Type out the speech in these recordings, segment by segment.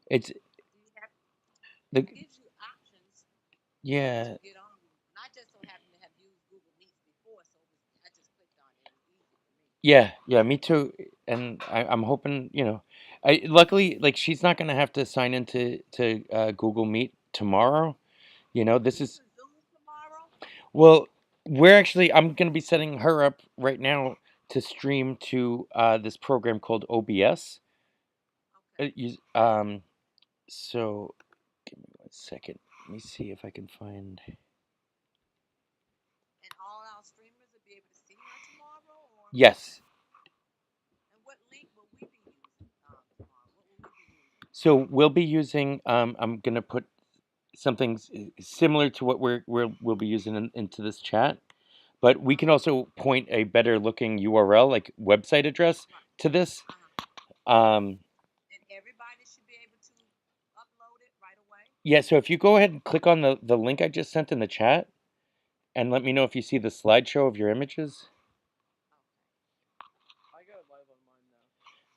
It's Do you have the it gives you options to yeah get on Google. And I just so happen to have used Google Meets before, so I just clicked on it. It was easy for me. yeah me too. And I'm hoping I luckily like she's not gonna have to sign into to Google Meet tomorrow. This You is can Zoom tomorrow. well we're actually I'm gonna be setting her up right now to stream to this program called OBS. Okay. So give me one second. Let me see if I can find. And all our streamers will be able to see her tomorrow, or Yes. and what link will we be using tomorrow? What will we be using? So we'll be using. I'm gonna put something similar to what we'll be using into this chat, but we can Uh-huh. also point a better looking URL, like website address, Right. to this. Uh-huh. Um, And everybody should be able to upload it right away. yeah. So if you go ahead and click on the link I just sent in the chat, and let me know if you see the slideshow of your images.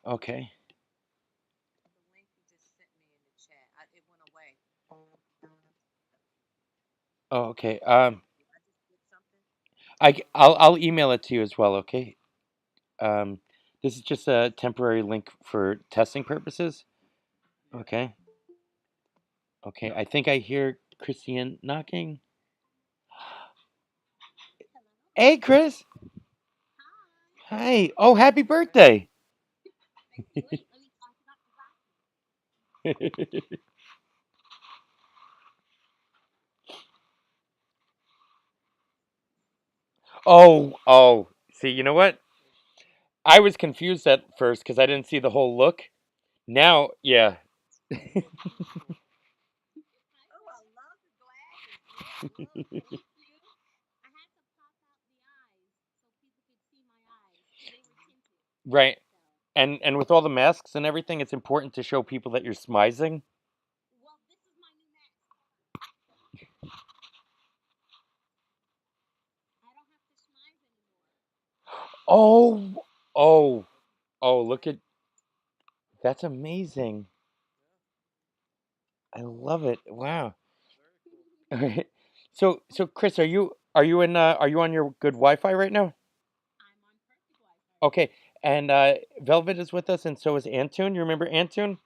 Okay. Okay. The link you just sent me in the chat, it went away. Oh, okay. Did I just get something? I'll email it to you as well. Okay. Um, this is just a temporary link for testing purposes. Okay. Okay. I think I hear Christian knocking. Hey, Chris. Hi. Oh, happy birthday. Oh. See, you know what? I was confused at first because I didn't see the whole look. Now, yeah. Oh, I love the glasses. Look, look. Thank you. Right. And with all the masks and everything, it's important to show people that you're smizing. Oh, oh, oh, look at that's amazing. I love it. Wow. All right. So Chris, are you in are you on your good Wi-Fi right now? Okay. And Velvet is with us, and so is Antoon. You remember Antoon?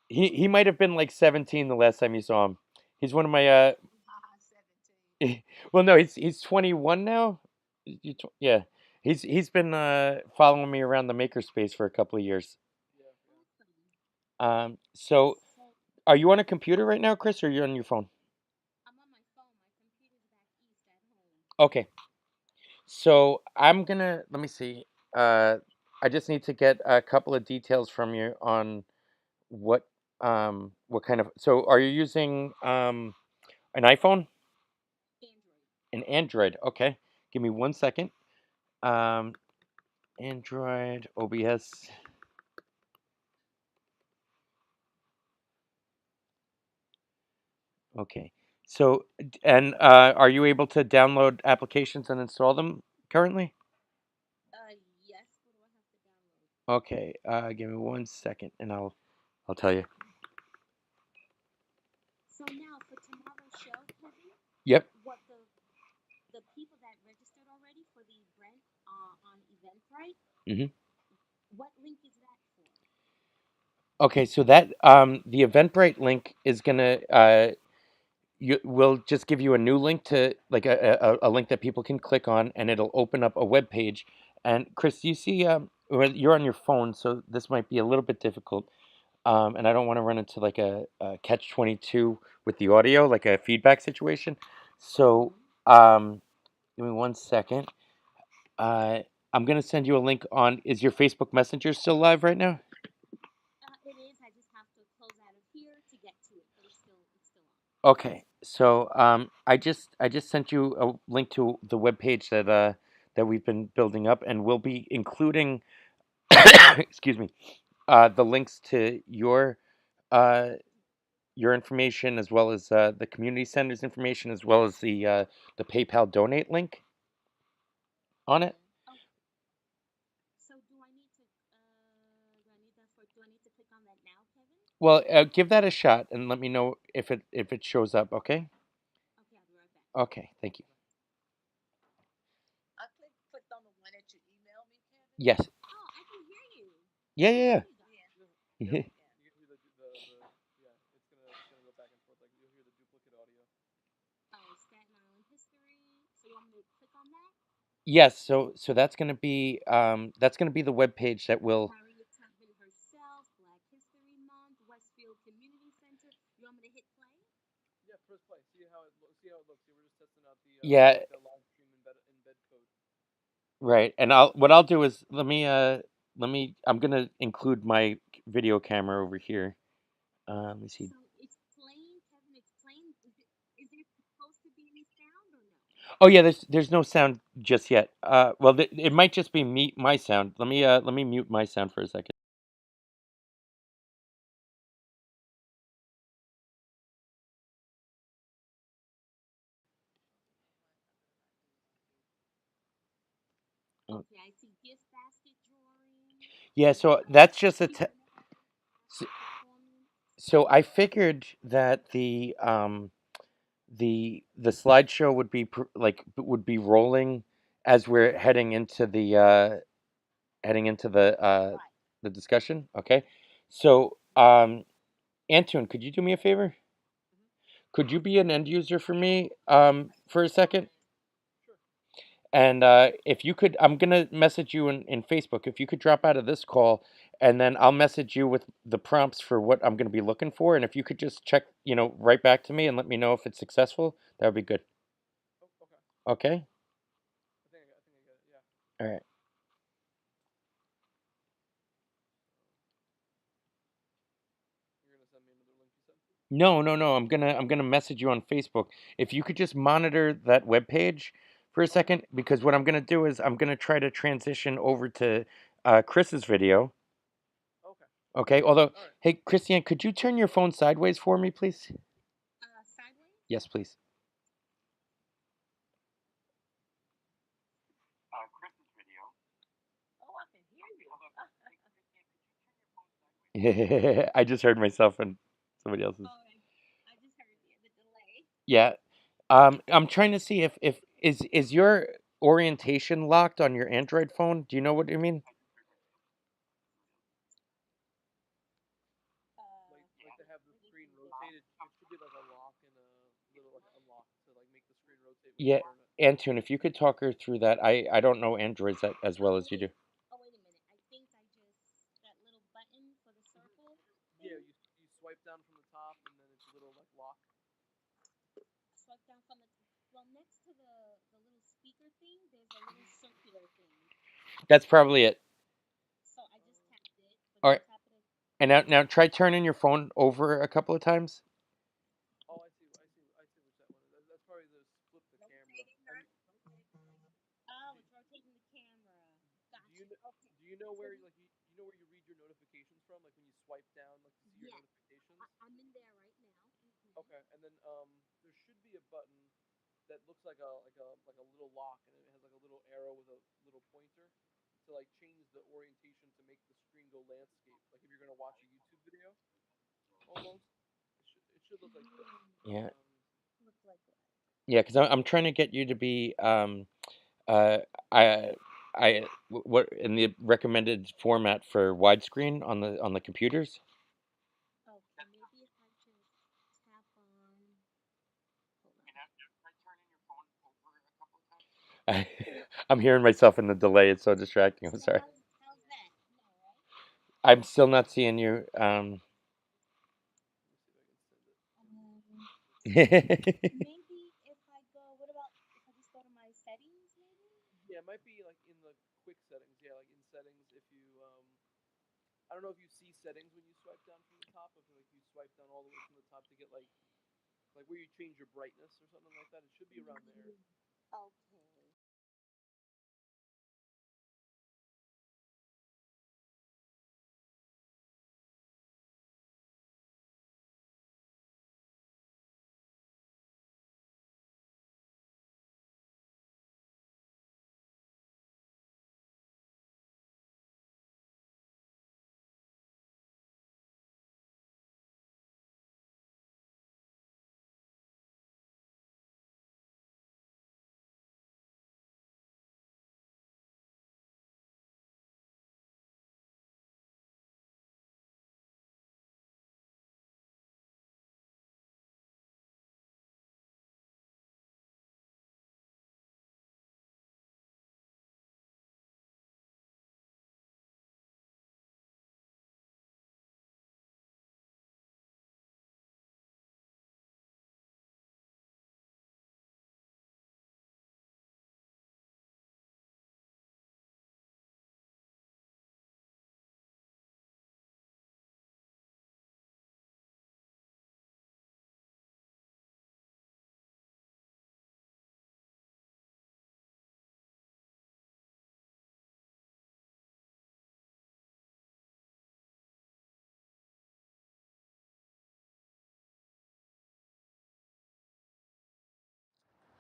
He might have been like 17 the last time you saw him. He's one of my 17. well, no, he's 21 now. Yeah. He's been following me around the makerspace for a couple of years. So are you on a computer right now, Chris, or are you on your phone? Okay. So I'm gonna let me see. Uh, I just need to get a couple of details from you on what what kind of. So are you using an iPhone? An Android. Okay. Give me one second. Um, Android OBS. Okay. So and are you able to download applications and install them currently? Yes. What do I have to download? Okay. Give me one second, and I'll tell you. So now for tomorrow's show, Kevin, Yep. what the people that registered already for the event on Eventbrite, Hmm. what link is that for? Okay. So that the Eventbrite link is gonna we'll just give you a new link to like a link that people can click on, and it'll open up a web page. And Chris, you see, well, you're on your phone, so this might be a little bit difficult. And I don't want to run into like a catch 22 with the audio, like a feedback situation. So, Mm-hmm. give me one second. Uh, I'm gonna send you a link on. Is your Facebook Messenger still live right now? It is. I just have to close out of here to get to it, but it's still on. Okay. So, I just sent you a link to the web page that we've been building up, and we'll be including, excuse me, the links to uh your information as well as the community center's information as well as the PayPal donate link on it. Okay. Oh, so do I need that for Well, give that a shot and let me know if it shows up. Okay. Okay. Thank you. I clicked on the one that you emailed me, Kevin. Yes. Yeah. Yeah. Yeah. Yeah. Yes. So that's gonna be the web page that will. Harriet Tubman herself, Black History Month, Westfield Community Center. You want me to hit play? Yeah. Right. And what I'll do is I'm gonna include my video camera over here. Let me see. So it's playing, Kevin. It's playing. Is there supposed to be any sound or no? Oh yeah, there's no sound just yet. Well, it might just be my sound. Let me mute my sound for a second. Oh, Okay, I see gift basket drawing. yeah, And then so that's just so, performance. so I figured that the slideshow would be would be rolling as we're heading into Right. the discussion. Okay, so Antoine, could you do me a favor? Could you be an end user for me for a second? And if you could, I'm gonna message you in Facebook. If you could drop out of this call, and then I'll message you with the prompts for what I'm gonna be looking for. And if you could just check, right back to me and let me know if it's successful, that would be good. Okay. All right. No, no, no. I'm gonna message you on Facebook. If you could just monitor that web page for a second, because what I'm gonna do is I'm gonna try to transition over to Chris's video. Okay. Although, hey, Christiane, could you turn your phone sideways for me, please? Sideways? Yes, please. Oh, I can hear you. I just heard myself and somebody else's. Oh, I just heard the delay. Yeah. I'm trying to see if is your orientation locked on your Android phone? Do you know what I mean? Yeah, Antune, if you could talk her through that. I don't know Androids as well as you do. Oh, wait a minute. I think I just that little button for the circle thing. Swipe down from the well next to the little speaker thing. There's a little circular thing. That's probably it. So I just tapped it, but All then right. tap it. And now try turning your phone over a couple of times. Rotating her. Oh, it's rotating the camera. Gotcha. Okay. So yes, I'm in there right now. Yeah. Looks like what? Yeah, because I'm trying to get you to be uh I what in the recommended format for widescreen on the computers. Okay, maybe if I just tap on. Hold on. I, I'm hearing myself in the delay. It's so distracting. I'm So sorry. how's that? No, right? I'm still not seeing you. Um, Yeah, maybe if I go. What about if I just go to my settings? Maybe. Okay.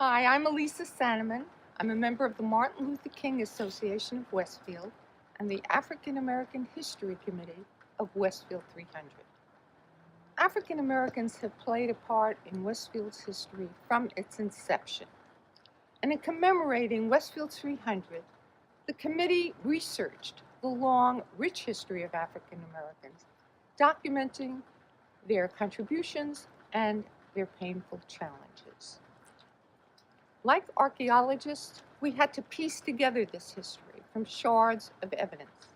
Hi, I'm Elisa Sanneman. I'm a member of the Martin Luther King Association of Westfield and the African American History Committee of Westfield 300. African Americans have played a part in Westfield's history from its inception. And in commemorating Westfield 300, the committee researched the long, rich history of African Americans, documenting their contributions and their painful challenges. Like archaeologists, we had to piece together this history from shards of evidence.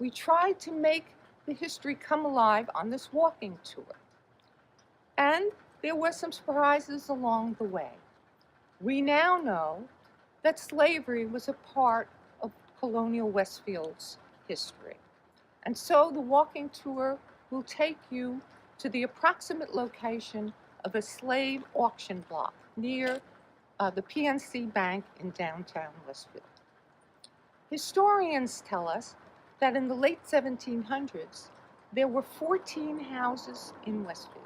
We tried to make the history come alive on this walking tour. And there were some surprises along the way. We now know that slavery was a part of colonial Westfield's history. And so the walking tour will take you to the approximate location of a slave auction block near the PNC Bank in downtown Westfield. Historians tell us that in the late 1700s, there were 14 houses in Westfield.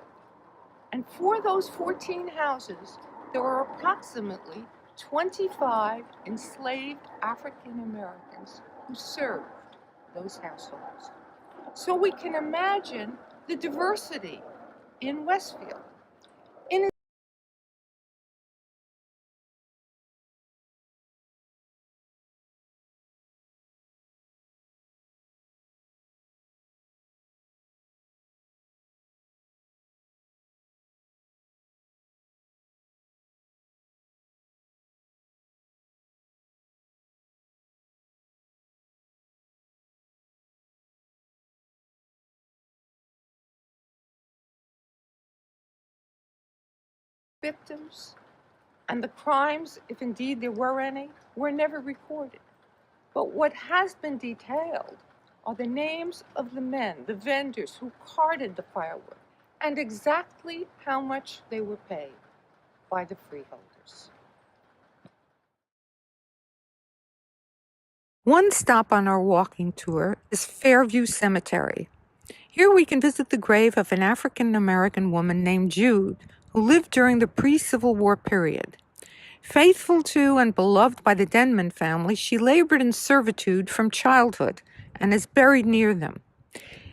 And for those 14 houses, there were approximately 25 enslaved African Americans who served those households. So we can imagine the diversity in Westfield. In victims and the crimes, if indeed there were any, were never recorded. But what has been detailed are the names of the men, the vendors who carted the firewood, and exactly how much they were paid by the freeholders. One stop on our walking tour is Fairview Cemetery. Here we can visit the grave of an African American woman named Jude, who lived during the pre-Civil War period. Faithful to and beloved by the Denman family, she labored in servitude from childhood and is buried near them.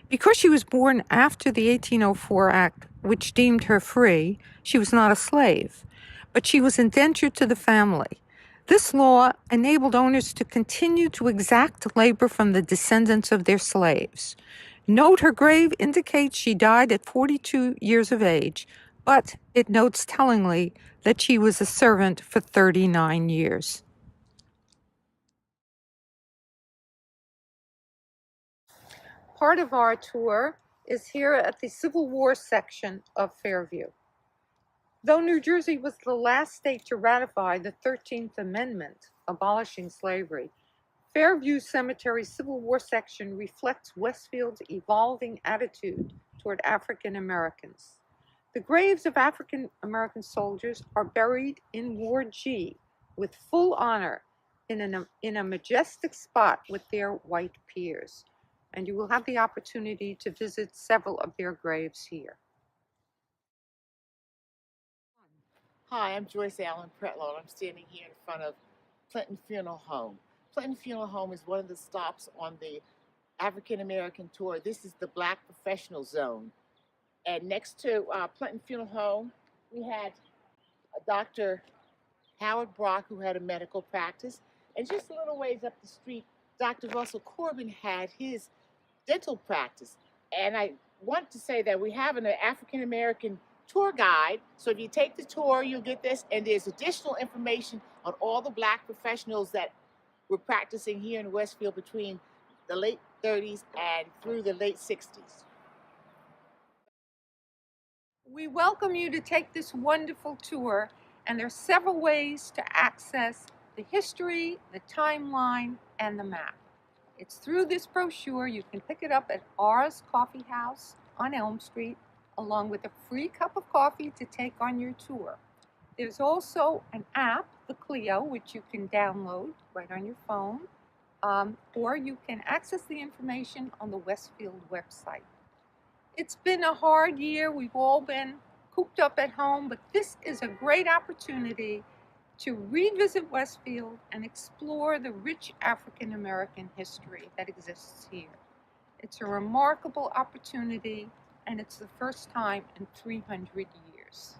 Because she was born after the 1804 Act, which deemed her free, she was not a slave, but she was indentured to the family. This law enabled owners to continue to exact labor from the descendants of their slaves. Note her grave indicates she died at 42 years of age, but it notes tellingly that she was a servant for 39 years. Part of our tour is here at the Civil War section of Fairview. Though New Jersey was the last state to ratify the 13th Amendment abolishing slavery, Fairview Cemetery's Civil War section reflects Westfield's evolving attitude toward African Americans. The graves of African American soldiers are buried in Ward G with full honor in a majestic spot with their white peers. And you will have the opportunity to visit several of their graves here. Hi, I'm Joyce Allen Pretlow, and I'm standing here in front of Clinton Funeral Home. Clinton Funeral Home is one of the stops on the African American tour. This is the Black Professional Zone. And next to Clinton Funeral Home, we had Dr. Howard Brock, who had a medical practice. And just a little ways up the street, Dr. Russell Corbin had his dental practice. And I want to say that we have an African American tour guide. So if you take the tour, you'll get this. And there's additional information on all the Black professionals that were practicing here in Westfield between the late 30s and through the late 60s. We welcome you to take this wonderful tour, and there are several ways to access the history, the timeline, and the map. It's through this brochure. You can pick it up at R's Coffee House on Elm Street, along with a free cup of coffee to take on your tour. There's also an app, the Clio, which you can download right on your phone, or you can access the information on the Westfield website. It's been a hard year. We've all been cooped up at home, but this is a great opportunity to revisit Westfield and explore the rich African American history that exists here. It's a remarkable opportunity, and it's the first time in 300 years.